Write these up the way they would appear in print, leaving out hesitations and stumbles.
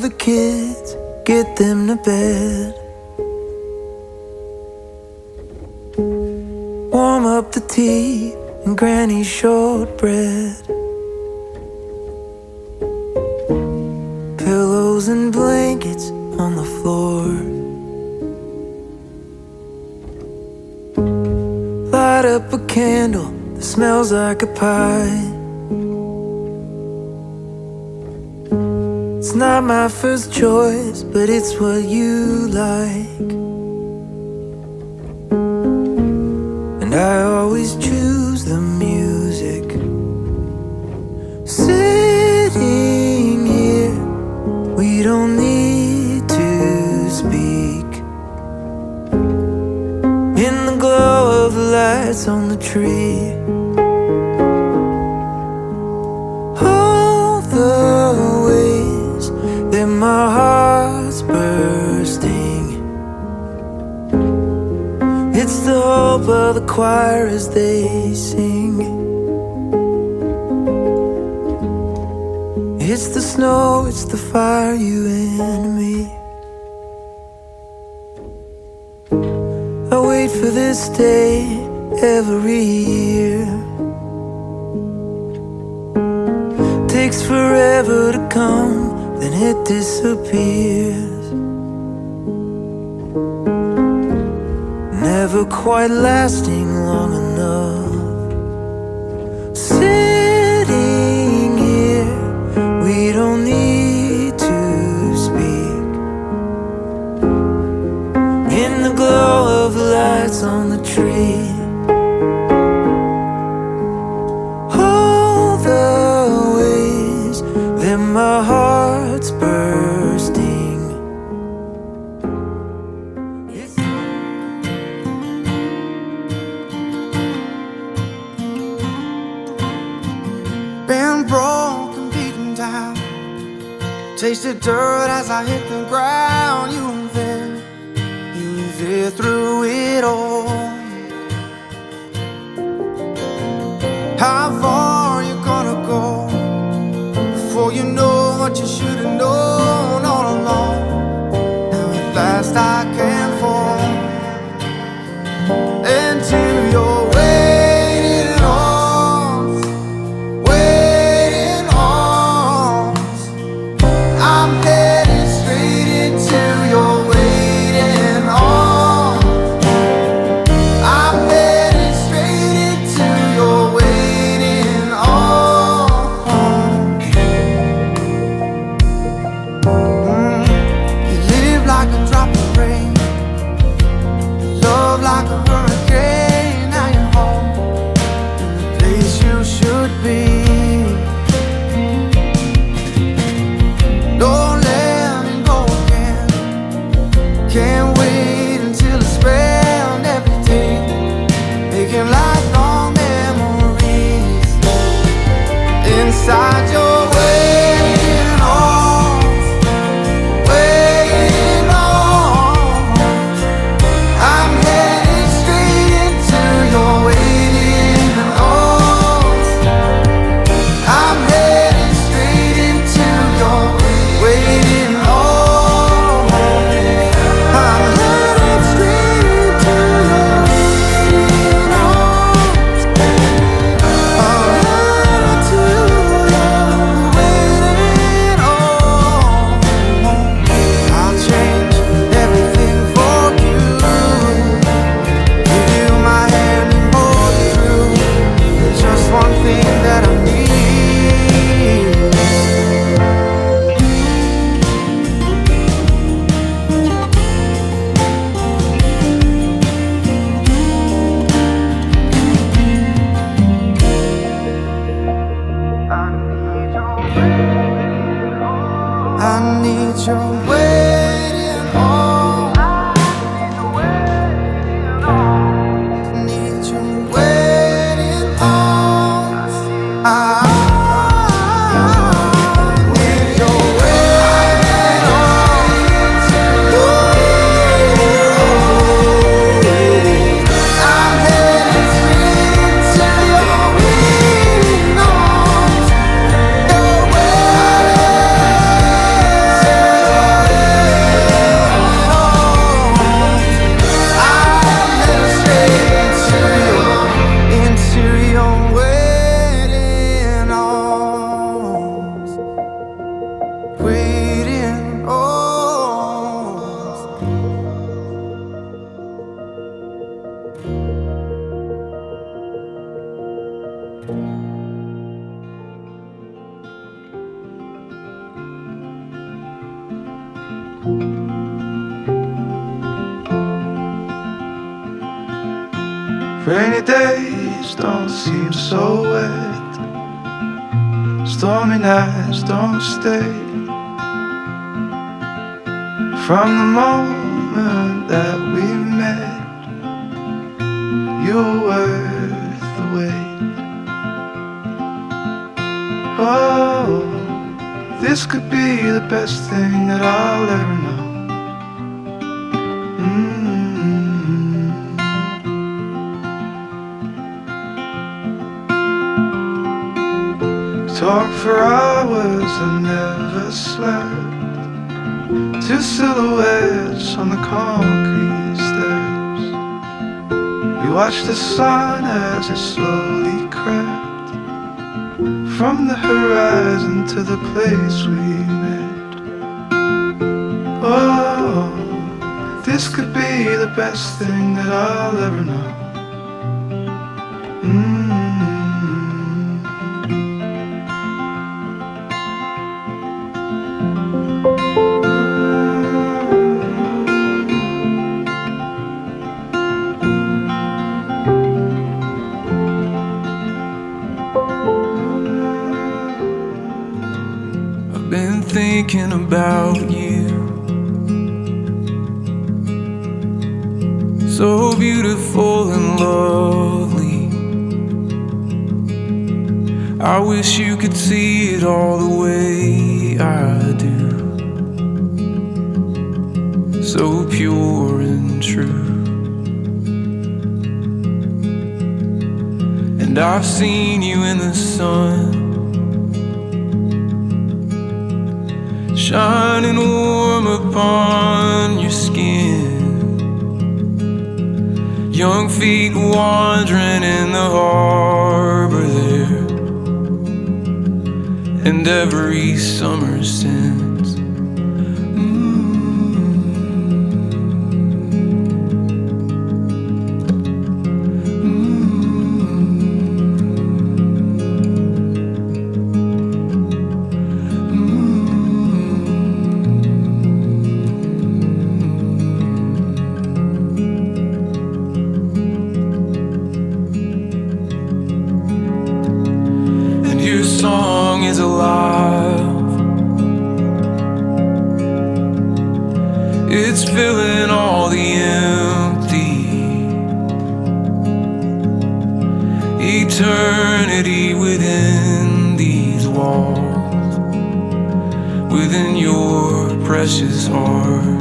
the kids, get them to bed. Warm up the tea and Granny's shortbread. Pillows and blankets on the floor. Light up a candle that smells like a pie. It's not my first choice, but it's what you like. And I always choose the music. Sitting here, we don't need to speak. In the glow of the lights on the tree. All the ways that my heart's bursting. It's the hope of the choir as they sing. It's the snow, it's the fire, you and me. I wait for this day every year. Takes forever to come, then it disappears. Never quite lasting long enough. Sitting here, we don't need to speak. In the glow of the lights on the tree. All the ways that my heart's bursting. Been broken, beaten down, tasted dirt as I hit the ground. You were there through it all. How far you gonna go before you know what you should have known all along? Now at last I can fall into your waiting arms, waiting arms. I'm headed straight into your waiting arms. I'm headed straight into your waiting arms. You live like a drop of rain, love like a hurricane. Now you're home, in the place you should be. Don't let me go again. Can't wait until it's spent every day, making lifelong memories inside your waiting arms, waiting arms. I'm headed straight Rainy days don't seem so wet, stormy nights don't stay. From the moment that we met, you were worth the wait. Oh, this could be the best thing that I'll ever know. Talk for hours and never slept. Two silhouettes on the concrete steps. We watched the sun as it slowly crept from the horizon to the place we met. Oh, this could be the best thing that I'll ever know. Been thinking about you, so beautiful and lovely. I wish you could see it all the way I do, so pure and true. And I've seen you in the sun, shining warm upon your skin. Young feet wandering in the harbor there, and every summer since. Your song is alive. It's filling all the empty. Eternity within these walls, within your precious heart.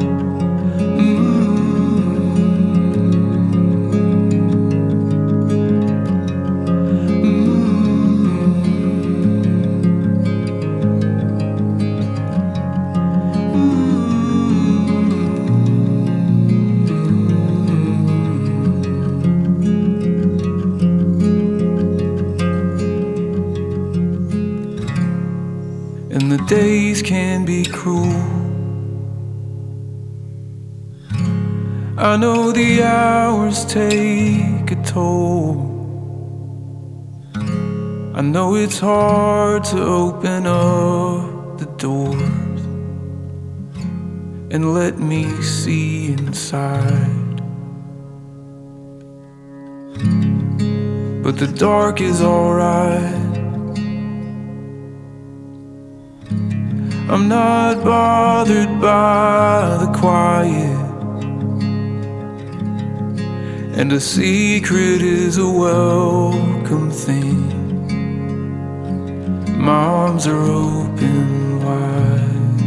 And the days can be cruel. I know the hours take a toll. I know it's hard to open up the doors and let me see inside. But the dark is alright. I'm not bothered by the quiet, and a secret is a welcome thing. My arms are open wide.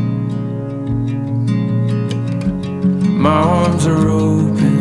My arms are open